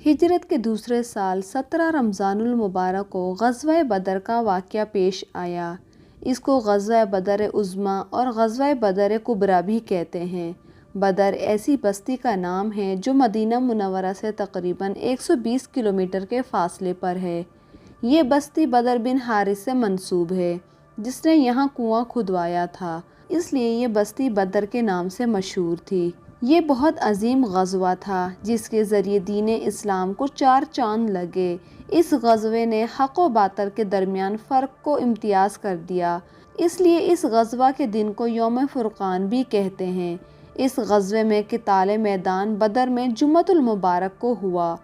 ہجرت کے دوسرے سال 17 رمضان المبارک کو غزوہ بدر کا واقعہ پیش آیا۔ اس کو غزوہ بدر عظمیٰ اور غزوہ بدر کبریٰ بھی کہتے ہیں۔ بدر ایسی بستی کا نام ہے جو مدینہ منورہ سے تقریباً 120 کلومیٹر کے فاصلے پر ہے۔ یہ بستی بدر بن حارث سے منسوب ہے جس نے یہاں کنواں کھدوایا تھا، اس لیے یہ بستی بدر کے نام سے مشہور تھی۔ یہ بہت عظیم غزوہ تھا جس کے ذریعے دین اسلام کو 4 چاند لگے۔ اس غزوے نے حق و باطل کے درمیان فرق کو امتیاز کر دیا، اس لیے اس غزوہ کے دن کو یوم فرقان بھی کہتے ہیں۔ اس غزوے میں قتال میدان بدر میں جمعۃ المبارک کو ہوا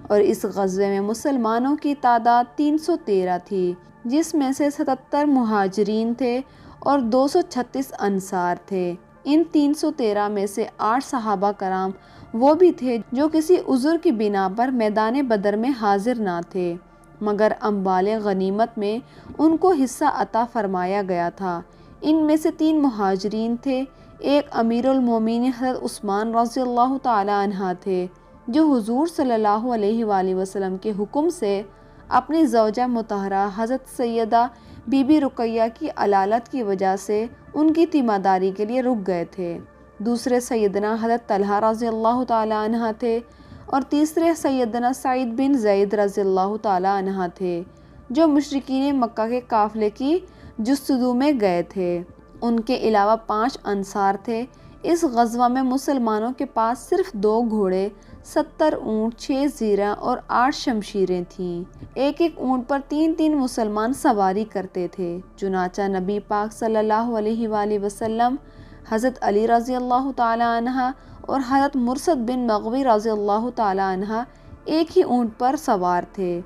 اور اس غزوے میں مسلمانوں کی تعداد 313 تھی، جس میں سے 77 مہاجرین تھے اور 236 انصار تھے۔ ان 313 میں سے 8 صحابہ کرام وہ بھی تھے جو کسی عذر کی بنا پر میدان بدر میں حاضر نہ تھے، مگر اموال غنیمت میں ان کو حصہ عطا فرمایا گیا تھا۔ ان میں سے 3 مہاجرین تھے، ایک امیر المومنین حضرت عثمان رضی اللہ تعالی عنہ تھے جو حضور صلی اللہ علیہ وآلہ وسلم کے حکم سے اپنی زوجہ مطہرہ حضرت سیدہ بی بی رقیہ کی علالت کی وجہ سے ان کی تیمارداری کے لیے رک گئے تھے۔ دوسرے سیدنا حضرت طلحہ رضی اللہ تعالی عنہ تھے اور تیسرے سیدنا سعید بن زید رضی اللہ تعالی عنہ تھے جو مشرکین مکہ کے قافلے کی جستجو میں گئے تھے۔ ان کے علاوہ 5 انصار تھے۔ اس غزوہ میں مسلمانوں کے پاس صرف 2 گھوڑے، 70 اونٹ، 6 زیرہ اور 8 شمشیریں تھیں۔ ایک اونٹ پر 3 مسلمان سواری کرتے تھے۔ چنانچہ نبی پاک صلی اللہ علیہ وآلہ وسلم، حضرت علی رضی اللہ تعالی عنہ اور حضرت مرثد بن مغوی رضی اللہ تعالی عنہ ایک ہی اونٹ پر سوار تھے،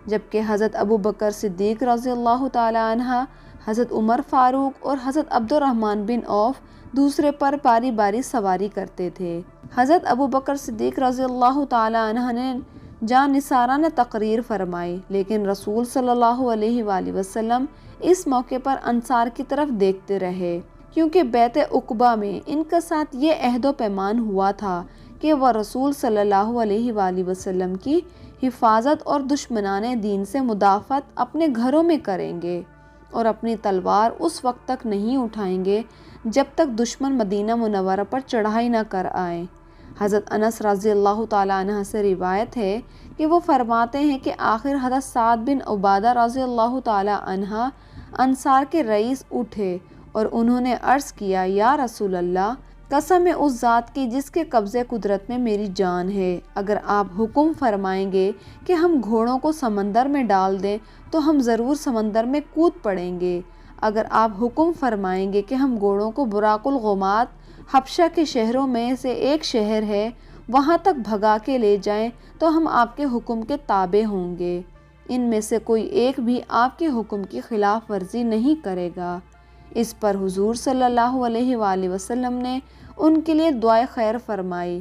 جبکہ حضرت ابو بکر صدیق رضی اللہ تعالی عنہ، حضرت عمر فاروق اور حضرت عبد الرحمن بن عوف دوسرے پر باری باری سواری کرتے تھے۔ حضرت ابو بکر صدیق رضی اللہ تعالی عنہ نے جان نثارانہ تقریر فرمائی، لیکن رسول صلی اللہ علیہ وآلہ وسلم اس موقع پر انصار کی طرف دیکھتے رہے، کیونکہ بیعت عقبہ میں ان کے ساتھ یہ عہد و پیمان ہوا تھا کہ وہ رسول صلی اللہ علیہ وآلہ وسلم کی حفاظت اور دشمنان دین سے مدافعت اپنے گھروں میں کریں گے اور اپنی تلوار اس وقت تک نہیں اٹھائیں گے جب تک دشمن مدینہ منورہ پر چڑھائی نہ کر آئیں۔ حضرت انس رضی اللہ تعالی عنہ سے روایت ہے کہ وہ فرماتے ہیں کہ آخر حضرت سعد بن عبادہ رضی اللہ تعالی عنہ انصار کے رئیس اٹھے اور انہوں نے عرض کیا، یا رسول اللہ، قسم ہے اس ذات کی جس کے قبضے قدرت میں میری جان ہے، اگر آپ حکم فرمائیں گے کہ ہم گھوڑوں کو سمندر میں ڈال دیں تو ہم ضرور سمندر میں کود پڑیں گے۔ اگر آپ حکم فرمائیں گے کہ ہم گھوڑوں کو براق الغمات، حبشہ کے شہروں میں سے ایک شہر ہے، وہاں تک بھگا کے لے جائیں تو ہم آپ کے حکم کے تابع ہوں گے۔ ان میں سے کوئی ایک بھی آپ کے حکم کی خلاف ورزی نہیں کرے گا۔ اس پر حضور صلی اللہ علیہ وآلہ وسلم نے ان کے لیے دعائے خیر فرمائی۔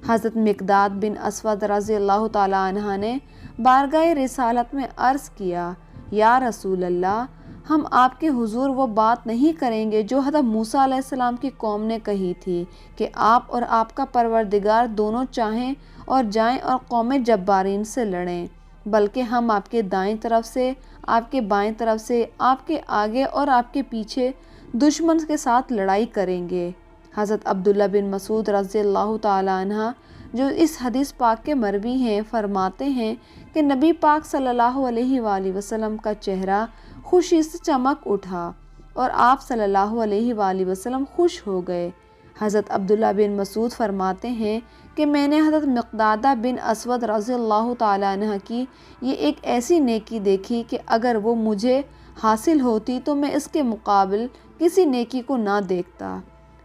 حضرت مقداد بن اسود رضی اللہ تعالی عنہ نے بارگاہ رسالت میں عرض کیا، یا رسول اللہ، ہم آپ کے حضور وہ بات نہیں کریں گے جو حضرت موسیٰ علیہ السلام کی قوم نے کہی تھی کہ آپ اور آپ کا پروردگار دونوں چاہیں اور جائیں اور قوم جبارین سے لڑیں، بلکہ ہم آپ کے دائیں طرف سے، آپ کے بائیں طرف سے، آپ کے آگے اور آپ کے پیچھے دشمن کے ساتھ لڑائی کریں گے۔ حضرت عبداللہ بن مسعود رضی اللہ تعالی عنہ جو اس حدیث پاک کے مروی ہیں فرماتے ہیں کہ نبی پاک صلی اللہ علیہ وآلہ وسلم کا چہرہ خوشی سے چمک اٹھا اور آپ صلی اللہ علیہ وآلہ وسلم خوش ہو گئے۔ حضرت عبداللہ بن مسعود فرماتے ہیں کہ میں نے حضرت مقدادہ بن اسود رضی اللہ تعالی عنہ کی یہ ایک ایسی نیکی دیکھی کہ اگر وہ مجھے حاصل ہوتی تو میں اس کے مقابل کسی نیکی کو نہ دیکھتا،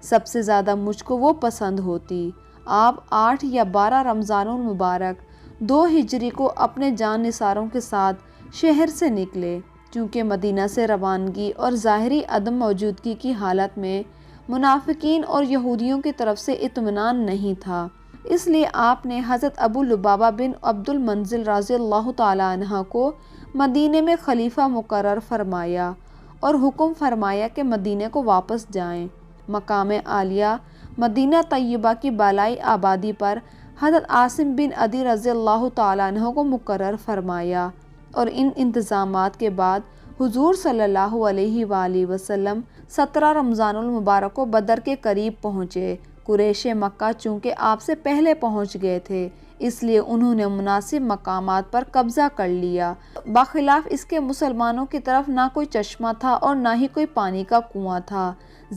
سب سے زیادہ مجھ کو وہ پسند ہوتی۔ آپ 8 یا 12 رمضان المبارک 2 ہجری کو اپنے جان نثاروں کے ساتھ شہر سے نکلے، چونکہ مدینہ سے روانگی اور ظاہری عدم موجودگی کی حالت میں منافقین اور یہودیوں کی طرف سے اطمینان نہیں تھا، اس لیے آپ نے حضرت ابو لبابہ بن عبد المنزل رضی اللہ تعالی عنہ کو مدینے میں خلیفہ مقرر فرمایا اور حکم فرمایا کہ مدینے کو واپس جائیں۔ مقام عالیہ مدینہ طیبہ کی بالائی آبادی پر حضرت عاصم بن عدی رضی اللہ تعالیٰ عنہ کو مقرر فرمایا، اور ان انتظامات کے بعد حضور صلی اللہ علیہ وآلہ وسلم 17 رمضان المبارک کو بدر کے قریب پہنچے۔ قریش مکہ چونکہ آپ سے پہلے پہنچ گئے تھے، اس لیے انہوں نے مناسب مقامات پر قبضہ کر لیا۔ بخلاف اس کے مسلمانوں کی طرف نہ کوئی چشمہ تھا اور نہ ہی کوئی پانی کا کنواں تھا۔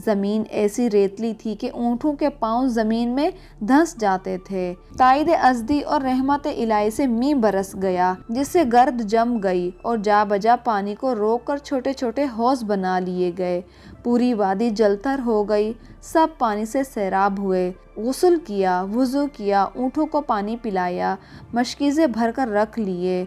زمین ایسی ریتلی تھی کہ اونٹوں کے پاؤں زمین میں دھنس جاتے تھے۔ تائید ازدی اور رحمت الہی سے می برس گیا، جس سے گرد جم گئی اور جا بجا پانی کو روک کر چھوٹے چھوٹے حوض بنا لیے گئے۔ پوری وادی جل تھر ہو گئی، سب پانی سے سیراب ہوئے۔ غسل کیا، وضو کیا، اونٹوں کو پانی پلایا، مشکیزیں بھر کر رکھ لیے،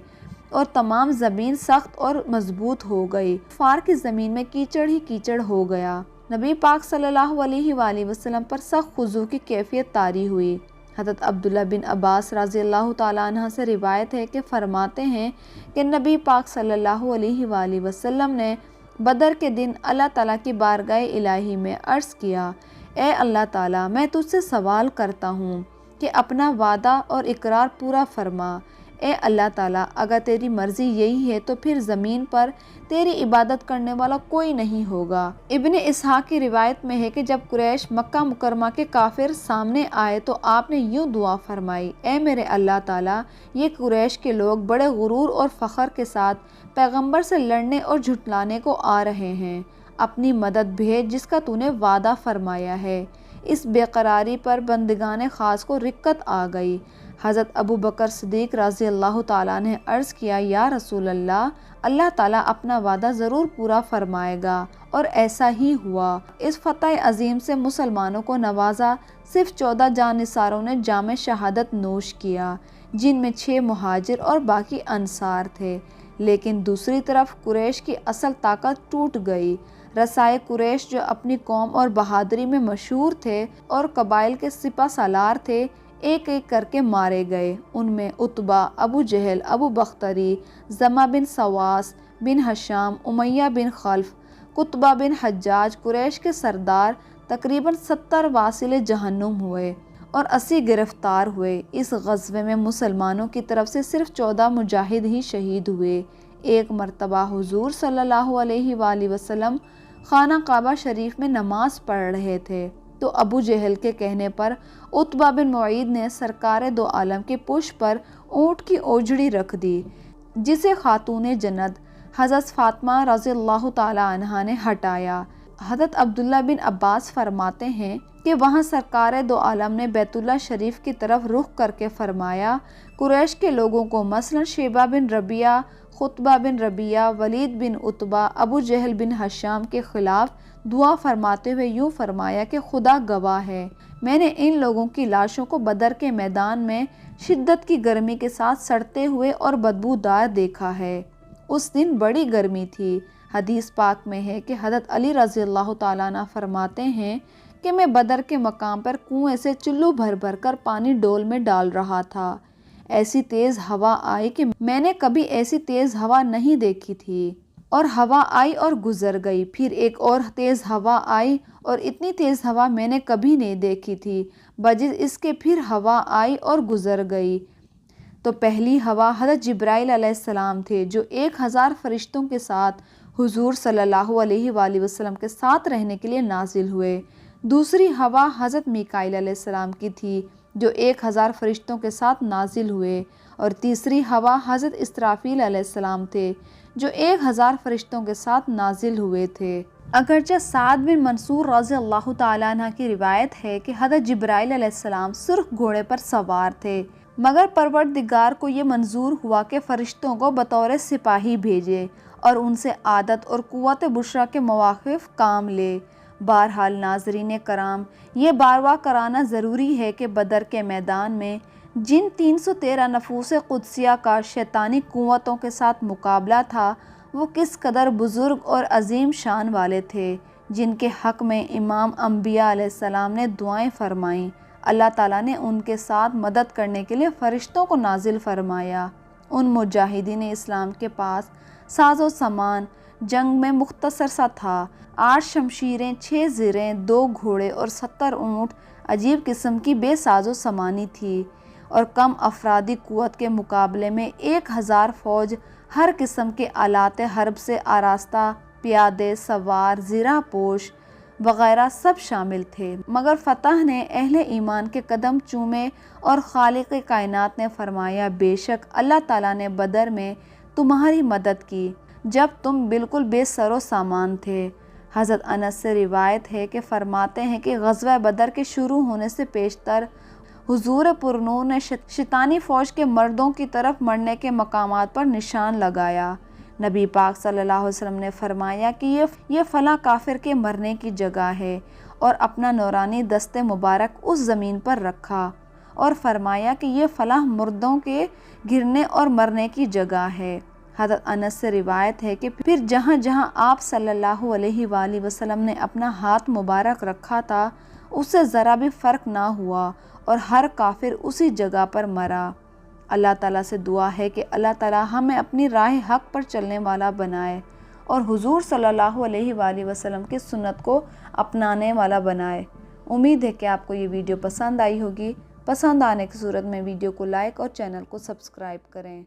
اور تمام زمین سخت اور مضبوط ہو گئی۔ کفار کی زمین میں کیچڑ ہی کیچڑ ہو گیا۔ نبی پاک صلی اللہ علیہ وآلہ وسلم پر سخت خضوع کی کیفیت طاری ہوئی۔ حضرت عبداللہ بن عباس رضی اللہ تعالیٰ عنہ سے روایت ہے کہ فرماتے ہیں کہ نبی پاک صلی اللہ علیہ وآلہ وسلم نے بدر کے دن اللہ تعالیٰ کی بارگاہ الہی میں عرض کیا، اے اللہ تعالیٰ، میں تجھ سے سوال کرتا ہوں کہ اپنا وعدہ اور اقرار پورا فرما۔ اے اللہ تعالیٰ، اگر تیری مرضی یہی ہے تو پھر زمین پر تیری عبادت کرنے والا کوئی نہیں ہوگا۔ ابن اسحاق کی روایت میں ہے کہ جب قریش مکہ مکرمہ کے کافر سامنے آئے تو آپ نے یوں دعا فرمائی، اے میرے اللہ تعالیٰ، یہ قریش کے لوگ بڑے غرور اور فخر کے ساتھ پیغمبر سے لڑنے اور جھٹلانے کو آ رہے ہیں، اپنی مدد بھیج جس کا تو نے وعدہ فرمایا ہے۔ اس بے قراری پر بندگان خاص کو رکت آ گئی۔ حضرت ابو بکر صدیق رضی اللہ تعالیٰ نے عرض کیا، یا رسول اللہ، اللہ تعالیٰ اپنا وعدہ ضرور پورا فرمائے گا، اور ایسا ہی ہوا۔ اس فتح عظیم سے مسلمانوں کو نوازا۔ صرف 14 جانثاروں نے جام شہادت نوش کیا، جن میں 6 مہاجر اور باقی انصار تھے، لیکن دوسری طرف قریش کی اصل طاقت ٹوٹ گئی۔ رسائے قریش جو اپنی قوم اور بہادری میں مشہور تھے اور قبائل کے سپہ سالار تھے، ایک ایک کر کے مارے گئے۔ ان میں عتبہ، ابو جہل، ابو بختری، زمہ بن سواس بن ہشام، امیہ بن خلف، قطبہ بن حجاج، قریش کے سردار، تقریباً 70 واصل جہنم ہوئے اور 80 گرفتار ہوئے۔ اس غزوے میں مسلمانوں کی طرف سے صرف 14 مجاہد ہی شہید ہوئے۔ ایک مرتبہ حضور صلی اللہ علیہ وآلہ وسلم خانہ کعبہ شریف میں نماز پڑھ رہے تھے تو ابو جہل کے کہنے پر عتبہ بن معید نے سرکار دو عالم کی پشت پر اونٹ کی اوجڑی رکھ دی، جسے خاتون جنت حضرت فاطمہ رضی اللہ تعالی عنہا نے ہٹایا۔ حضرت عبداللہ بن عباس فرماتے ہیں کہ وہاں سرکار دو عالم نے بیت اللہ شریف کی طرف رخ کر کے فرمایا، قریش کے لوگوں کو مثلا شیبہ بن ربیعہ، خطبہ بن ربیعہ، ولید بن عتبہ، ابو جہل بن ہشام کے خلاف دعا فرماتے ہوئے یوں فرمایا کہ خدا گواہ ہے، میں نے ان لوگوں کی لاشوں کو بدر کے میدان میں شدت کی گرمی کے ساتھ سڑتے ہوئے اور بدبودار دیکھا ہے۔ اس دن بڑی گرمی تھی۔ حدیث پاک میں ہے کہ حضرت علی رضی اللہ تعالیٰ عنہ فرماتے ہیں کہ میں بدر کے مقام پر کنویں سے چلو بھر بھر کر پانی ڈول میں ڈال رہا تھا۔ ایسی تیز ہوا آئی کہ میں نے کبھی ایسی تیز ہوا نہیں دیکھی تھی، اور ہوا آئی اور گزر گئی، پھر ایک اور تیز ہوا آئی اور اتنی تیز ہوا میں نے کبھی نہیں دیکھی تھی، بجز اس کے پھر ہوا آئی اور گزر گئی۔ تو پہلی ہوا حضرت جبرائیل علیہ السلام تھے جو 1000 فرشتوں کے ساتھ حضور صلی اللہ علیہ وآلہ وسلم کے ساتھ رہنے کے لیے نازل ہوئے۔ دوسری ہوا حضرت میکائیل علیہ السلام کی تھی جو 1000 فرشتوں کے ساتھ نازل ہوئے، اور تیسری ہوا حضرت اسرافیل علیہ السلام تھے جو 1000 فرشتوں کے ساتھ نازل ہوئے تھے۔ اگرچہ سعد بن منصور رضی اللہ تعالیٰ عنہ کی روایت ہے کہ حضرت جبرائیل علیہ السلام سرخ گھوڑے پر سوار تھے، مگر پروردگار کو یہ منظور ہوا کہ فرشتوں کو بطور سپاہی بھیجے اور ان سے عادت اور قوت بشرا کے مواقف کام لے۔ بہرحال ناظرین کرام، یہ باروا کرانا ضروری ہے کہ بدر کے میدان میں جن 313 نفوس قدسیہ کا شیطانی قوتوں کے ساتھ مقابلہ تھا، وہ کس قدر بزرگ اور عظیم شان والے تھے، جن کے حق میں امام انبیاء علیہ السلام نے دعائیں فرمائیں۔ اللہ تعالیٰ نے ان کے ساتھ مدد کرنے کے لیے فرشتوں کو نازل فرمایا۔ ان مجاہدین اسلام کے پاس ساز و سامان جنگ میں مختصر سا تھا۔ 8 شمشیریں، 6 زرہیں، 2 گھوڑے اور 70 اونٹ عجیب قسم کی بے ساز و سامانی تھی۔ اور کم افرادی قوت کے مقابلے میں 1000 فوج ہر قسم کے آلات حرب سے آراستہ، پیادے، سوار، زرہ پوش وغیرہ سب شامل تھے، مگر فتح نے اہل ایمان کے قدم چومے اور خالق کائنات نے فرمایا، بے شک اللہ تعالیٰ نے بدر میں تمہاری مدد کی جب تم بالکل بے سر و سامان تھے۔ حضرت انس سے روایت ہے کہ فرماتے ہیں کہ غزوہ بدر کے شروع ہونے سے پیشتر حضور پرنور نے شیطانی فوج کے مردوں کی طرف مرنے کے مقامات پر نشان لگایا۔ نبی پاک صلی اللہ علیہ وسلم نے فرمایا کہ یہ فلاں کافر کے مرنے کی جگہ ہے، اور اپنا نورانی دست مبارک اس زمین پر رکھا اور فرمایا کہ یہ فلاں مردوں کے گرنے اور مرنے کی جگہ ہے۔ حضرت انس سے روایت ہے کہ پھر جہاں جہاں آپ صلی اللہ علیہ وآلہ وسلم نے اپنا ہاتھ مبارک رکھا تھا اس سے ذرا بھی فرق نہ ہوا اور ہر کافر اسی جگہ پر مرا۔ اللہ تعالیٰ سے دعا ہے کہ اللہ تعالیٰ ہمیں اپنی راہ حق پر چلنے والا بنائے اور حضور صلی اللہ علیہ وآلہ وسلم کی سنت کو اپنانے والا بنائے۔ امید ہے کہ آپ کو یہ ویڈیو پسند آئی ہوگی۔ پسند آنے کی صورت میں ویڈیو کو لائک اور چینل کو سبسکرائب کریں۔